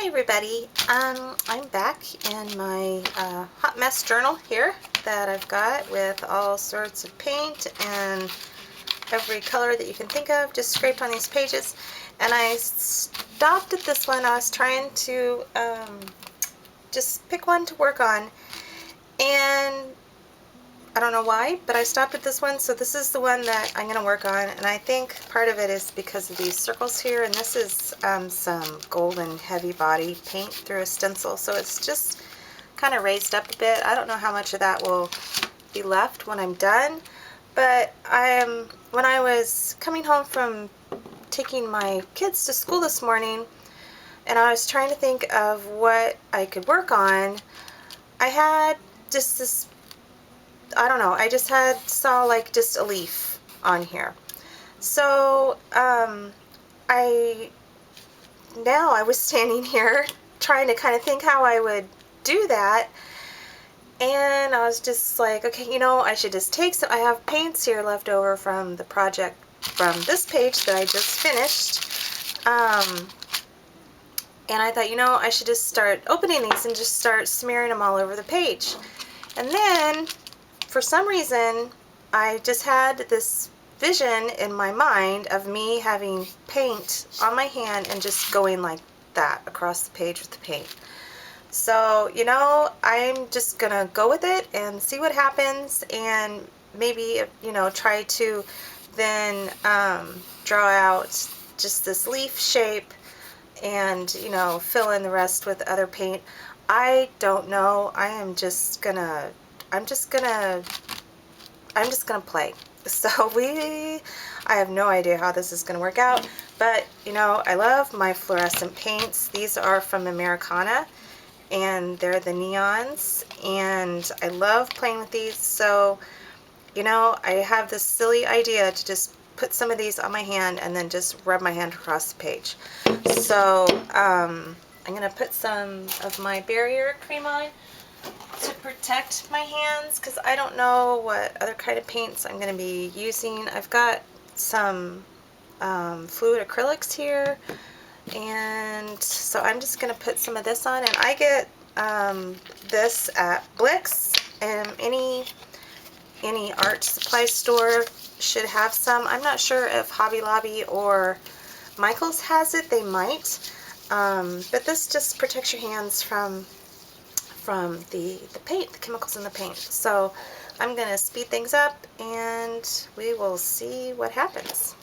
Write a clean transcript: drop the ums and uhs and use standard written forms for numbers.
everybody, I'm back in my hot mess journal here that I've got with all sorts of paint and every color that you can think of just scraped on these pages. And I stopped at this one. I was trying to just pick one to work on, and I don't know why, but I stopped at this one. So this is the one that I'm going to work on, and I think part of it is because of these circles here, and this is some golden heavy body paint through a stencil, so it's just kind of raised up a bit. I don't know how much of that will be left when I'm done, but when I was coming home from taking my kids to school this morning, and I was trying to think of what I could work on, I had just this, I don't know, I just saw like just a leaf on here. So I was standing here trying to kind of think how I would do that, and I was just like, okay, I should just take some, I have paints here left over from the project from this page that I just finished, and I thought, I should just start opening these and just start smearing them all over the page. And then for some reason, I just had this vision in my mind of me having paint on my hand and just going like that across the page with the paint. So, I'm just gonna go with it and see what happens, and maybe, try to then draw out just this leaf shape and, fill in the rest with other paint. I don't know. I'm just gonna play. So I have no idea how this is gonna work out, but I love my fluorescent paints. These are from Americana, and they're the neons, and I love playing with these. So I have this silly idea to just put some of these on my hand and then just rub my hand across the page. So I'm gonna put some of my barrier cream on to protect my hands, because I don't know what other kind of paints I'm going to be using. I've got some fluid acrylics here, and so I'm just going to put some of this on, and I get this at Blick's, and any art supply store should have some. I'm not sure if Hobby Lobby or Michael's has it. They might, but this just protects your hands from the paint, the chemicals in the paint. So I'm going to speed things up and we will see what happens.